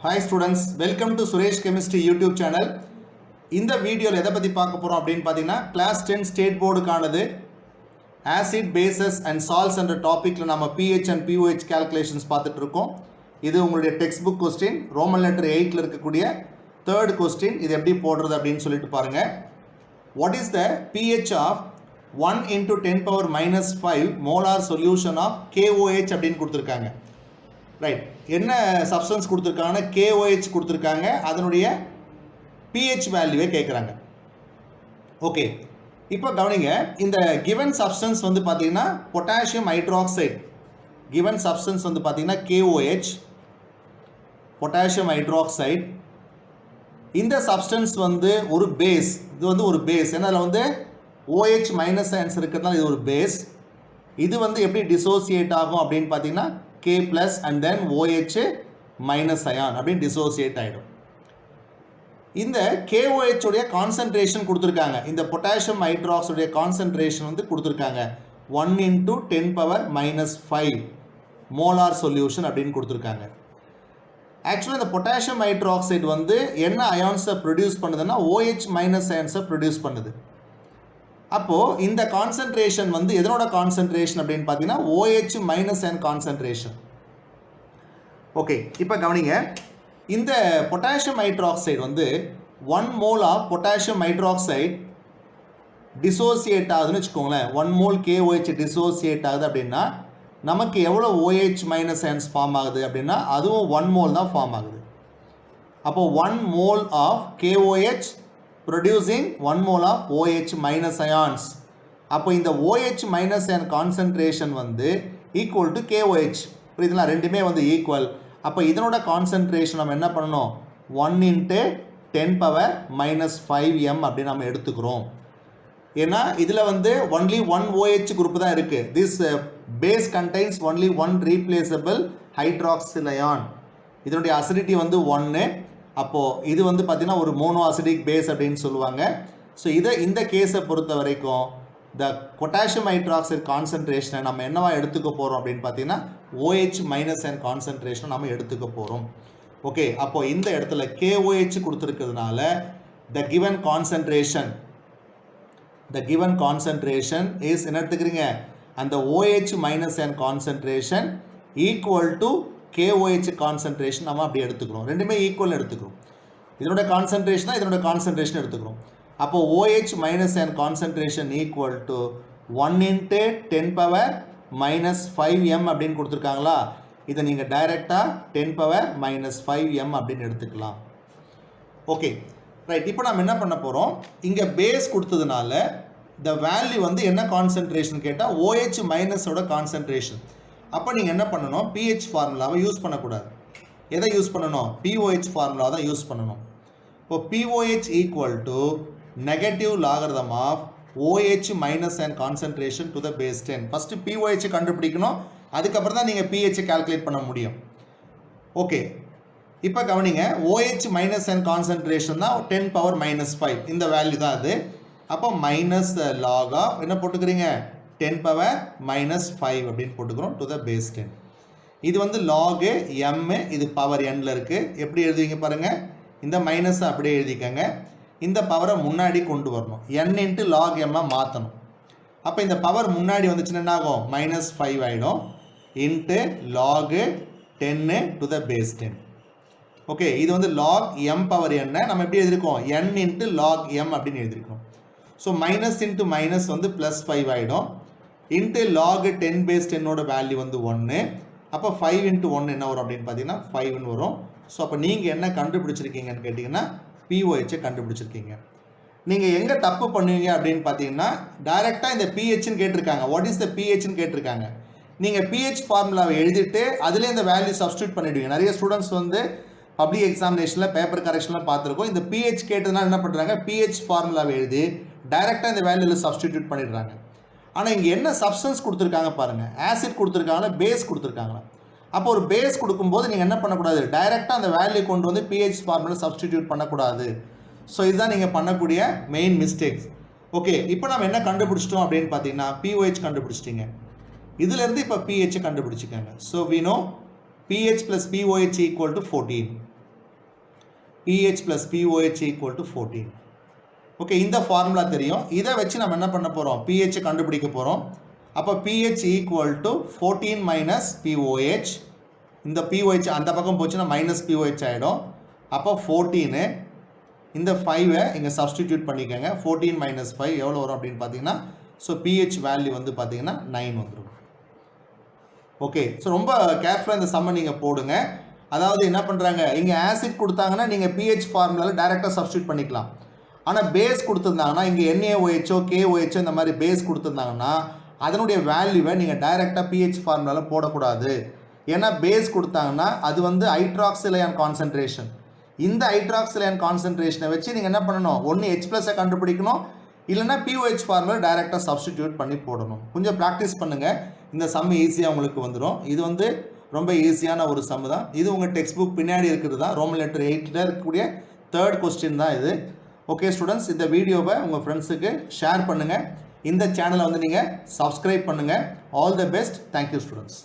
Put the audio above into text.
Hi students, welcome to Suresh Chemistry YouTube channel. இந்த வீடியோவில் எதை பற்றி பார்க்க போகிறோம் அப்படின்னு பார்த்தீங்கன்னா கிளாஸ் 10 ஸ்டேட் போர்டுக்கானது ஆசிட் பேசஸ் அண்ட் சால்ட்ஸ் என்ற டாப்பிக்கில் நம்ம pH அண்ட் pOH கேல்குலேஷன்ஸ் பார்த்துட்டு இருக்கோம். இது உங்களுடைய textbook question Roman letter 8ல் இருக்கக்கூடிய தேர்ட் கொஸ்டின். இது எப்படி போடுறது அப்படின்னு சொல்லிட்டு பாருங்கள். What is the pH of 1 into 10 power minus 5 molar solution of KOH அப்படின்னு கொடுத்துருக்காங்க. ரைட், என்ன சப்ஸ்டன்ஸ் கொடுத்துருக்காங்கன்னா KOH கொடுத்துருக்காங்க, அதனுடைய pH வேல்யூவே கேட்குறாங்க. ஓகே, இப்போ கவனிங்க, இந்த கிவன் சப்ஸ்டன்ஸ் வந்து பார்த்தீங்கன்னா பொட்டாசியம் ஹைட்ராக்சைடு. கிவன் சப்ஸ்டன்ஸ் வந்து பார்த்தீங்கன்னா KOH, பொட்டாசியம் ஹைட்ராக்சைடு. இந்த சப்ஸ்டன்ஸ் வந்து ஒரு பேஸ், இது வந்து ஒரு பேஸ். ஏன்னா அதில் வந்து OH மைனஸ் அயன்ஸ் இருக்கிறதுனால இது ஒரு பேஸ். இது வந்து எப்படி டிசோசியேட் ஆகும் அப்படின்னு பார்த்தீங்கன்னா K plus and then OH minus ion அப்படின்னு டிசோசியேட் ஆகிடும். இந்த KOH உடைய கான்சன்ட்ரேஷன் கொடுத்துருக்காங்க. இந்த பொட்டாசியம் ஹைட்ராக்சைடுடைய கான்சன்ட்ரேஷன் வந்து கொடுத்துருக்காங்க 1 into 10 power minus 5 molar solution அப்படின்னு கொடுத்துருக்காங்க. ஆக்சுவலாக இந்த பொட்டாசியம் ஹைட்ராக்சைடு வந்து என்ன அயான்ஸை ப்ரொடியூஸ் பண்ணுதுன்னா OH மைனஸ் அயான்ஸை ப்ரொடியூஸ் பண்ணுது. அப்போது இந்த கான்சன்ட்ரேஷன் வந்து எதனோட கான்சன்ட்ரேஷன் அப்படின்னு பார்த்தீங்கன்னா OH minus ion concentration. Okay, இப்போ கவனிங்க, இந்த பொட்டாசியம் ஹைட்ராக்சைடு வந்து 1 mole of potassium hydroxide dissociate ஆகுதுன்னு வச்சுக்கோங்களேன். 1 mole KOH டிசோசியேட் ஆகுது அப்படின்னா நமக்கு எவ்வளோ OH மைனஸ் அயன்ஸ் ஃபார்ம் ஆகுது அப்படின்னா அதுவும் 1 mole தான் ஃபார்ம் ஆகுது. அப்போது 1 mole of KOH producing 1 mole of OH minus ions. அப்போ இந்த OH minus ion concentration வந்து equal to KOH. புரியுதுங்களா? ரெண்டுமே வந்து ஈக்குவல். அப்போ இதனோட கான்சன்ட்ரேஷன் நம்ம என்ன பண்ணணும், 1 into 10 power minus 5m அப்படின்னு நம்ம எடுத்துக்கிறோம். ஏன்னா இதில் வந்து ஒன்லி 1 OH குரூப் தான் இருக்குது. This base contains only 1 replaceable hydroxyl ion. இதனுடைய அசிடிட்டி வந்து 1. அப்போது இது வந்து பார்த்திங்கன்னா ஒரு மோனோ அசிடிக் பேஸ் அப்படின்னு சொல்லுவாங்க. ஸோ இந்த கேஸை பொறுத்த வரைக்கும் த பொட்டாசியம் ஹைட்ராக்சைடு கான்சன்ட்ரேஷனை நம்ம என்னவா எடுத்துக்க போகிறோம் அப்படின்னு பார்த்தீங்கன்னா OH மைனஸ் அண்ட் கான்சன்ட்ரேஷனை நம்ம எடுத்துக்க போகிறோம். ஓகே, அப்போது இந்த இடத்துல KOH கொடுத்துருக்கிறதுனால த கிவன் கான்சன்ட்ரேஷன் இஸ் என்ன எடுத்துக்கிறீங்க, அந்த OH minus and concentration equal to KOH concentration நம்ம அப்படி எடுத்துக்கிறோம். ரெண்டுமே ஈக்குவல் எடுத்துக்கிறோம். இதனோட கான்சன்ட்ரேஷன் தான் இதனோட கான்சன்ட்ரேஷன் எடுத்துக்கிறோம். அப்போது OH minus and concentration equal to 1 into 10 power minus 5m அப்படின்னு கொடுத்துருக்காங்களா. இதை நீங்கள் டைரெக்டாக 10 power minus 5m அப்படின்னு எடுத்துக்கலாம். Okay, right. இப்போ நம்ம என்ன பண்ண போகிறோம், இங்கே பேஸ் கொடுத்ததுனால இந்த வேல்யூ வந்து என்ன கான்சன்ட்ரேஷன் கேட்டால் OH மைனஸோட கான்சன்ட்ரேஷன். அப்போ நீங்கள் என்ன பண்ணணும், pH ஃபார்முலாவை யூஸ் பண்ணக்கூடாது. எதை யூஸ் பண்ணணும், pOH ஃபார்முலா தான் யூஸ் பண்ணணும். இப்போ pOH equal to negative logarithm of OH minus and concentration to the base 10. First pOH கண்டுபிடிக்கணும், அதுக்கப்புறம் தான் நீங்கள் pH கால்குலேட் பண்ண முடியும். ஓகே, இப்போ கவனிங்க, OH மைனஸ் அண்ட் கான்சன்ட்ரேஷன் தான் 10 power minus 5 இந்த வேல்யூ தான் அது. அப்போ மைனஸ் லாக் ஆஃப் என்ன போட்டுக்கிறீங்க, 10 power minus 5 அப்படின்னு போட்டுக்கிறோம் டு த பேஸ் 10. இது வந்து லாகு m, இது பவர் nல இருக்குது. எப்படி எழுதுவீங்க பாருங்கள், இந்த மைனஸை அப்படியே எழுதிக்கங்க, இந்த பவரை முன்னாடி கொண்டு வரணும், n into log m மாற்றணும். அப்போ இந்த பவர் முன்னாடி வந்துச்சுன்னா என்ன ஆகும், -5 ஆகிடும் into log 10 to the base 10. Okay, இது வந்து லாக் m பவர் n நம்ம எப்படி எழுதிருக்கோம், n into log m அப்படின்னு எழுதிருக்கோம். ஸோ மைனஸ் இன்ட்டு மைனஸ் வந்து +5 ஆகிடும் இன்ட்டு லாக் 10 பேஸ் 10ஓட வேல்யூ வந்து 1. அப்போ 5 into 1 என்ன வரும் அப்படின்னு பார்த்தீங்கன்னா 5ன்னு வரும். ஸோ அப்போ நீங்கள் என்ன கண்டுபிடிச்சிருக்கீங்கன்னு கேட்டிங்கன்னா pOHஐ கண்டுபிடிச்சிருக்கீங்க. நீங்கள் எங்கே தப்பு பண்ணுவீங்க அப்படின்னு பார்த்தீங்கன்னா டைரெக்டாக இந்த pHன்னு கேட்டிருக்காங்க, வாட் இஸ் த pHன்னு கேட்டிருக்காங்க. நீங்கள் pH ஃபார்முலாவை எழுதிட்டு அதிலே இந்த வேல்யூ சப்ஸ்டியூட் பண்ணிவிடுவீங்க. நிறைய ஸ்டூடெண்ட்ஸ் வந்து பப்ளிக் எக்ஸாமினேஷனில் பேப்பர் கரெக்ஷனில் பார்த்துருக்கோம். இந்த pH கேட்டதுனால என்ன பண்ணுறாங்க, pH ஃபார்முலாவை எழுதி டைரெக்டாக இந்த வேல்யூவில் சப்ஸ்டியூட் பண்ணிடுறாங்க. ஆனால் இங்கே என்ன சப்ஸ்டன்ஸ் கொடுத்துருக்காங்க பாருங்கள், ஆசிட் கொடுத்துருக்காங்களா, பேஸ் கொடுத்துருக்காங்களா. அப்போ ஒரு பேஸ் கொடுக்கும்போது நீங்கள் என்ன பண்ணக்கூடாது, டைரெக்டாக அந்த வேல்யூ கொண்டு வந்து pH ஃபார்முலா சப்ஸ்டிடியூட் பண்ணக்கூடாது. ஸோ இதுதான் நீங்கள் பண்ணக்கூடிய மெயின் மிஸ்டேக்ஸ். ஓகே, இப்போ நம்ம என்ன கண்டுபிடிச்சிட்டோம் அப்படின்னு பார்த்தீங்கன்னா pOH கண்டுபிடிச்சிட்டிங்க. இதிலேருந்து இப்போ pH கண்டுபிடிச்சிக்கோங்க. So we know pH plus pOH equal to 14. pH plus POH equal to 14. Okay, இந்த ஃபார்முலா தெரியும். இதை வச்சு நம்ம என்ன பண்ண போகிறோம், pH கண்டுபிடிக்க போகிறோம். அப்போ pH equal to 14 minus POH. இந்த POH அந்த பக்கம் போச்சுன்னா மைனஸ் POH ஆகிடும். அப்போ 14, இந்த 5 இங்கே சப்ஸ்டிடியூட் பண்ணிக்கோங்க. 14 minus 5 எவ்வளோ வரும் அப்படின்னு பார்த்தீங்கன்னா, ஸோ pH வேல்யூ வந்து பார்த்தீங்கன்னா 9 வந்துடும். ஓகே, ஸோ ரொம்ப கேர்ஃபுல்லாக இந்த சம்மை நீங்கள் போடுங்க. அதாவது என்ன பண்ணுறாங்க, இங்கே ஆசிட் கொடுத்தாங்கன்னா நீங்கள் pH ஃபார்முலாவில் டைரெக்டாக சப்ஸ்டியூட் பண்ணிக்கலாம். ஆனால் பேஸ் கொடுத்துருந்தாங்கன்னா இங்கே NaOHஓ KOHஓ இந்த மாதிரி பேஸ் கொடுத்துருந்தாங்கன்னா அதனுடைய வேல்யூவை நீங்கள் டைரெக்டாக pH ஃபார்முலாவில் போடக்கூடாது. ஏன்னா பேஸ் கொடுத்தாங்கன்னா அது வந்து ஹைட்ராக்சில் அயன் கான்சன்ட்ரேஷன். இந்த ஹைட்ராக்சில் அயன் கான்சன்ட்ரேஷனை வச்சு நீங்கள் என்ன பண்ணணும், ஒன்று H+ஐ கண்டுபிடிக்கணும், இல்லைனா POH ஃபார்முலா டைரெக்டாக சப்ஸ்டிடியூட் பண்ணி போடணும். கொஞ்சம் ப்ராக்டிஸ் பண்ணுங்கள், இந்த சம் ஈஸியாக உங்களுக்கு வந்துடும். இது வந்து ரொம்ப ஈஸியான ஒரு சம் தான். இது உங்கள் டெக்ஸ்ட் புக் பின்னாடி இருக்கிறது தான், ரோமன் லெட்டர் 8ல் இருக்கக்கூடிய 3rd கொஸ்டின் தான் இது. ஓகே ஸ்டூடெண்ட்ஸ், இந்த வீடியோவை உங்கள் ஃப்ரெண்ட்ஸுக்கு ஷேர் பண்ணுங்கள். இந்த சேனலை வந்து நீங்கள் சப்ஸ்கிரைப் பண்ணுங்கள். All the best. Thank you students.